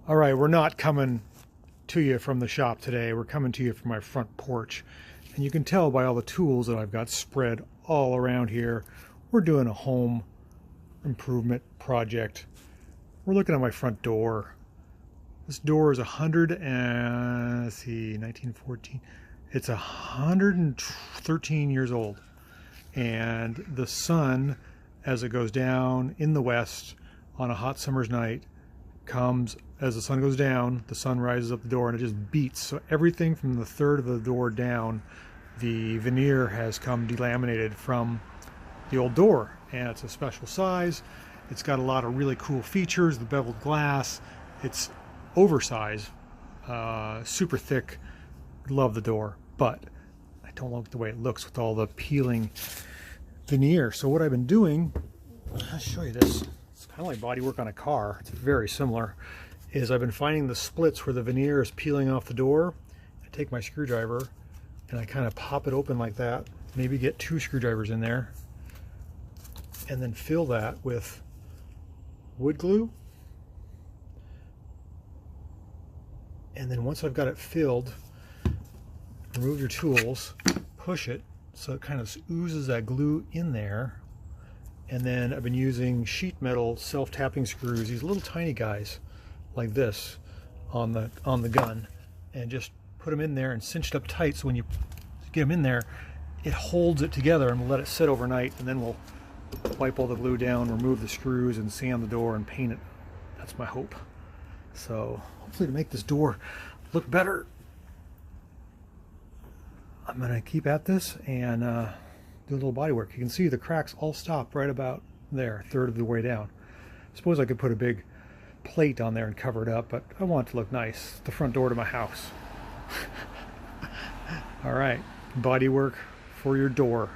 All right, we're not coming to you from the shop today. We're coming to you from my front porch. And you can tell by all the tools that I've got spread all around here. We're doing a home improvement project. We're looking at my front door. This door is 1914. It's 113 years old. And the sun, as it goes down in the west on a hot summer's night, comes as the sun goes down, the sun rises up the door and it just beats. So everything from the third of the door down, the veneer has come delaminated from the old door, and it's a special size. It's got a lot of really cool features, the beveled glass. It's oversized, super thick. Love the door, but I don't like the way it looks with all the peeling veneer. So what I've been doing, I'll show you this. It's kind of like bodywork on a car. It's very similar. Is I've been finding the splits where the veneer is peeling off the door. I take my screwdriver and I kind of pop it open like that. Maybe get 2 screwdrivers in there, and then fill that with wood glue. And then once I've got it filled, remove your tools, push it so it kind of oozes that glue in there. And then I've been using sheet metal self-tapping screws, these little tiny guys like this on the gun, and just put them in there and cinch it up tight, so when you get them in there, it holds it together, and we'll let it sit overnight, and then we'll wipe all the glue down, remove the screws, and sand the door and paint it. That's my hope. So hopefully to make this door look better, I'm gonna keep at this and do a little body work. You can see the cracks all stop right about there, a third of the way down. I suppose I could put a big plate on there and cover it up, but I want it to look nice. The front door to my house. All right, body work for your door.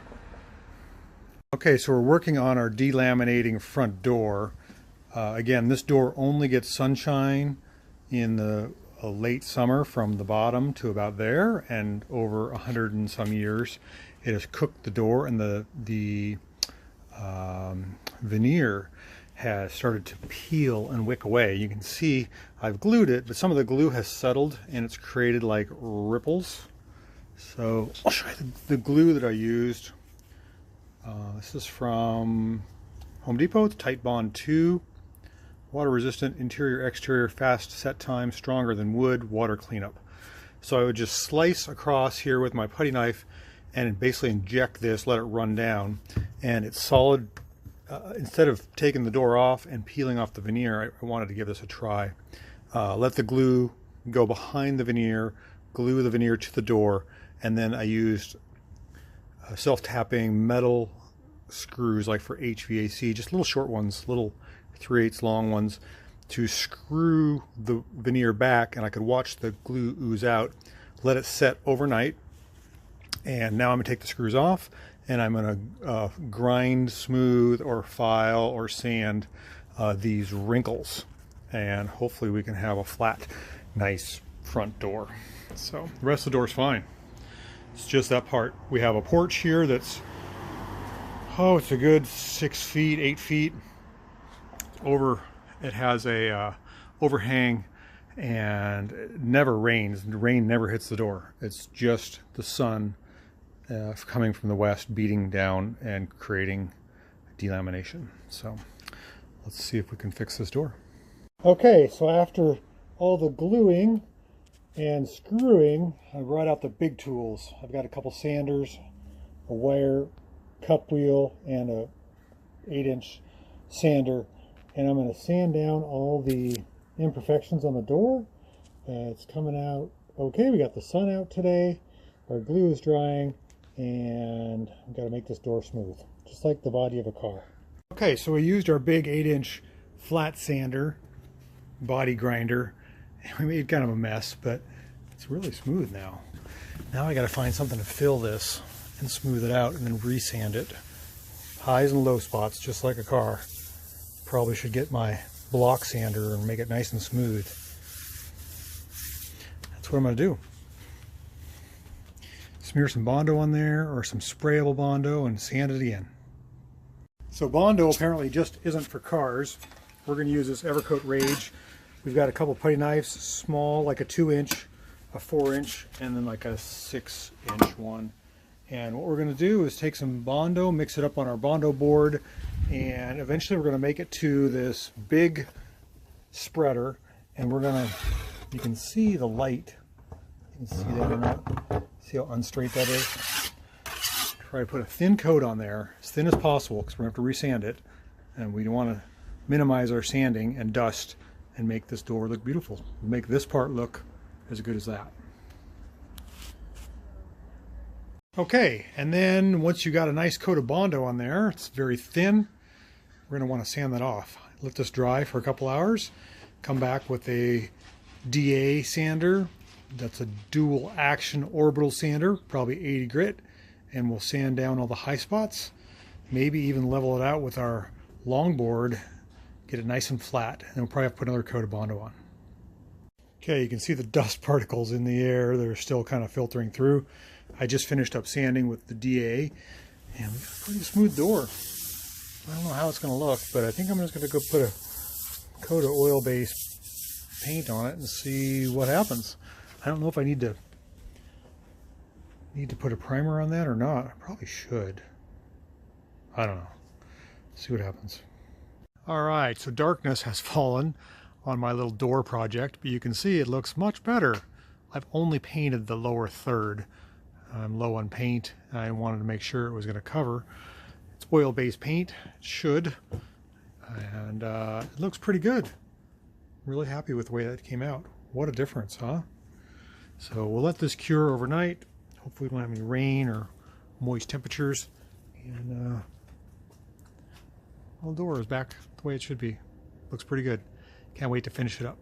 Okay, so we're working on our delaminating front door. Again, this door only gets sunshine in the late summer from the bottom to about there, and over 100 and some years it has cooked the door, and the veneer has started to peel and wick away. You can see I've glued it, but some of the glue has settled and it's created like ripples. So I'll show you the glue that I used. This is from Home Depot. It's Tight Bond 2. Water resistant, interior, exterior, fast set time, stronger than wood, water cleanup. So I would just slice across here with my putty knife and basically inject this, let it run down, and it's solid. Instead of taking the door off and peeling off the veneer, I wanted to give this a try. Let the glue go behind the veneer, glue the veneer to the door, and then I used self-tapping metal screws like for HVAC, just little short ones, little 3/8 long ones, to screw the veneer back, and I could watch the glue ooze out. Let it set overnight, and now I'm gonna take the screws off, and I'm gonna grind smooth or file or sand these wrinkles, and hopefully we can have a flat, nice front door. So the rest of the door is fine. It's just that part. We have a porch here that's, oh, it's a good 6 feet, 8 feet over. It has a overhang, and it never rains. The rain never hits the door. It's just the sun coming from the west, beating down and creating delamination. So let's see if we can fix this door. Okay, so after all the gluing and screwing, I brought out the big tools. I've got a couple sanders, a wire cup wheel, and a 8-inch sander, and I'm going to sand down all the imperfections on the door. It's coming out okay. We got the sun out today, our glue is drying, and I've got to make this door smooth, just like the body of a car. Okay, so we used our big 8-inch flat sander, body grinder, and we made kind of a mess, but it's really smooth now. Now I got to find something to fill this and smooth it out, and then resand it. Highs and low spots, just like a car. Probably should get my block sander and make it nice and smooth. That's what I'm going to do. Smear some Bondo on there, or some sprayable Bondo, and sand it again. So Bondo apparently just isn't for cars. We're going to use this Evercoat Rage We've got a couple putty knives, small, like a 2-inch, a 4-inch, and then like a 6-inch one. And what we're going to do is take some Bondo, mix it up on our Bondo board, and eventually we're going to make it to this big spreader. And we're going to, you can see the light. You can see that or not. See how unstraight that is? Try to put a thin coat on there, as thin as possible, because we're going to have to resand it. And we want to minimize our sanding and dust and make this door look beautiful. Make this part look as good as that. Okay, and then once you got a nice coat of Bondo on there, it's very thin, we're going to want to sand that off. Let this dry for a couple hours, come back with a DA sander. That's a dual action orbital sander, probably 80 grit, and we'll sand down all the high spots, maybe even level it out with our longboard, get it nice and flat, and then we'll probably have to put another coat of Bondo on. Okay, you can see the dust particles in the air. They're still kind of filtering through. I just finished up sanding with the DA, and we've got a pretty smooth door. I don't know how it's going to look, but I think I'm just going to go put a coat of oil-based paint on it and see what happens. I don't know if I need to put a primer on that or not. I probably should. I don't know. See what happens. All right, so darkness has fallen on my little door project, but you can see it looks much better. I've only painted the lower third. I'm low on paint. I wanted to make sure it was going to cover. It's oil-based paint. It should. And it looks pretty good. Really happy with the way that came out. What a difference, huh? So we'll let this cure overnight. Hopefully we don't have any rain or moist temperatures. And the door is back the way it should be. Looks pretty good. Can't wait to finish it up.